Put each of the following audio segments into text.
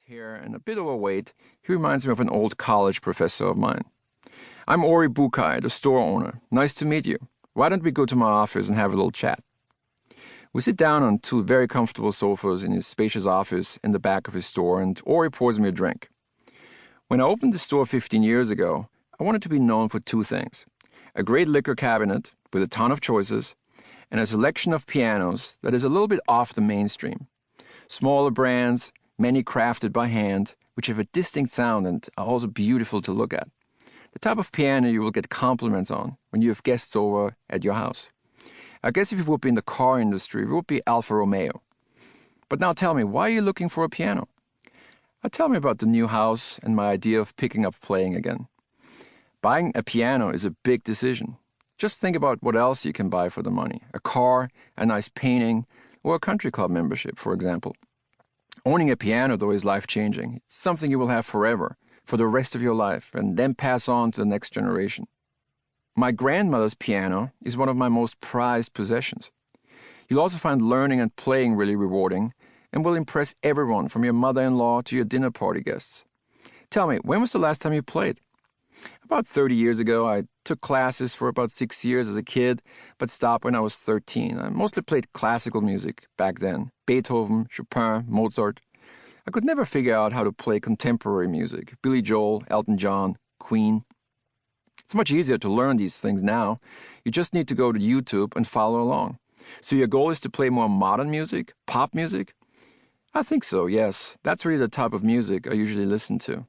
hair and a bit overweight, he reminds me of an old college professor of mine. I'm Ori Bukai, the store owner. Nice to meet you. Why don't we go to my office and have a little chat? We sit down on two very comfortable sofas in his spacious office in the back of his store, and Ori pours me a drink. When I opened the store 15 years ago, I wanted to be known for two things: a great liquor cabinet with a ton of choices, and a selection of pianos that is a little bit off the mainstream. Smaller brands, many crafted by hand, which have a distinct sound and are also beautiful to look at. The type of piano you will get compliments on when you have guests over at your house. I guess if you would be in the car industry, it would be Alfa Romeo. But now tell me, why are you looking for a piano? Tell me about the new house and my idea of picking up playing again. Buying a piano is a big decision. Just think about what else you can buy for the money. A car, a nice painting, or a country club membership, for example. Owning a piano, though, is life-changing. It's something you will have forever, for the rest of your life, and then pass on to the next generation. My grandmother's piano is one of my most prized possessions. You'll also find learning and playing really rewarding, and will impress everyone from your mother-in-law to your dinner party guests. Tell me, when was the last time you played? About 30 years ago, I took classes for about 6 years as a kid, but stopped when I was 13. I mostly played classical music back then: Beethoven, Chopin, Mozart. I could never figure out how to play contemporary music: Billy Joel, Elton John, Queen. It's much easier to learn these things now. You just need to go to YouTube and follow along. So your goal is to play more modern music, pop music? I think so, yes. That's really the type of music I usually listen to.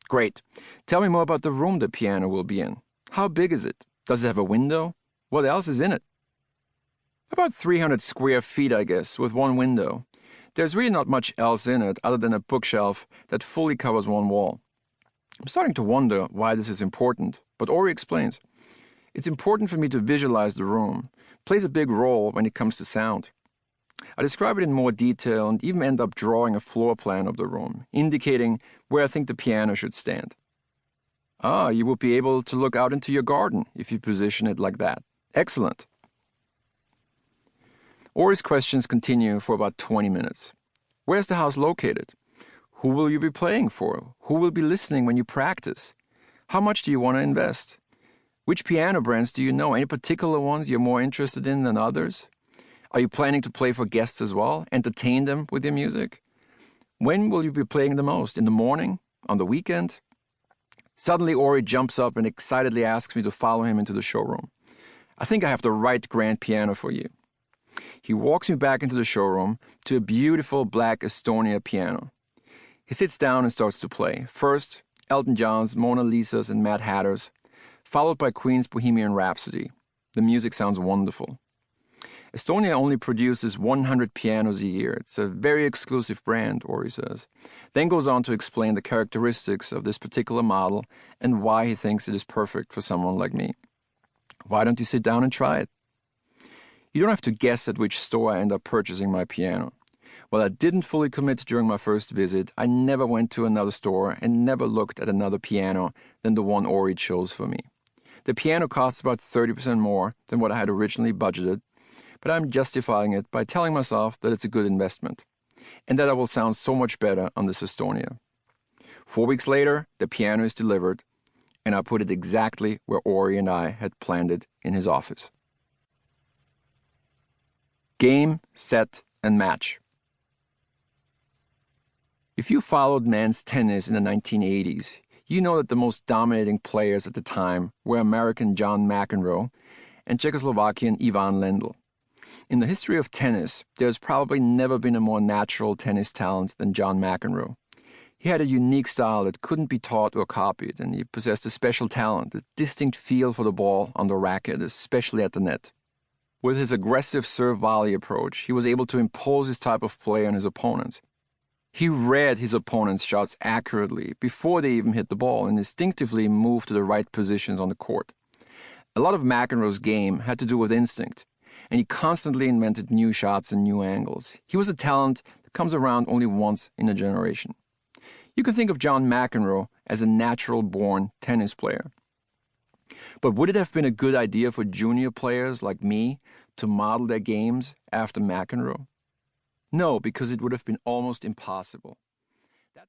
Great. Tell me more about the room the piano will be in. How big is it? Does it have a window? What else is in it? About 300 square feet, I guess, with one window. There's really not much else in it other than a bookshelf that fully covers one wall. I'm starting to wonder why this is important, but Ori explains. It's important for me to visualize the room. It plays a big role when it comes to sound. I describe it in more detail and even end up drawing a floor plan of the room, indicating where I think the piano should stand. You would be able to look out into your garden if you position it like that. Excellent. Ori's questions continue for about 20 minutes. Where's the house located? Who will you be playing for? Who will be listening when you practice? How much do you want to invest? Which piano brands do you know? Any particular ones you're more interested in than others? Are you planning to play for guests as well? Entertain them with your music? When will you be playing the most? In the morning? On the weekend? Suddenly, Ori jumps up and excitedly asks me to follow him into the showroom. I think I have the right grand piano for you. He walks me back into the showroom to a beautiful black Estonia piano. He sits down and starts to play. First, Elton John's Mona Lisas and Mad Hatters, followed by Queen's Bohemian Rhapsody. The music sounds wonderful. Estonia only produces 100 pianos a year. It's a very exclusive brand, Ori says. Then goes on to explain the characteristics of this particular model and why he thinks it is perfect for someone like me. Why don't you sit down and try it? You don't have to guess at which store I end up purchasing my piano. While I didn't fully commit during my first visit, I never went to another store and never looked at another piano than the one Ori chose for me. The piano costs about 30% more than what I had originally budgeted, but I'm justifying it by telling myself that it's a good investment, and that I will sound so much better on this Estonia. 4 weeks later, the piano is delivered, and I put it exactly where Ori and I had planned it in his office. Game, set, and match. If you followed men's tennis in the 1980s, you know that the most dominating players at the time were American John McEnroe and Czechoslovakian Ivan Lendl. In the history of tennis, there has probably never been a more natural tennis talent than John McEnroe. He had a unique style that couldn't be taught or copied, and he possessed a special talent, a distinct feel for the ball on the racket, especially at the net. With his aggressive serve-volley approach, he was able to impose his type of play on his opponents. He read his opponent's shots accurately before they even hit the ball and instinctively moved to the right positions on the court. A lot of McEnroe's game had to do with instinct, and he constantly invented new shots and new angles. He was a talent that comes around only once in a generation. You can think of John McEnroe as a natural-born tennis player. But would it have been a good idea for junior players like me to model their games after McEnroe? No, because it would have been almost impossible.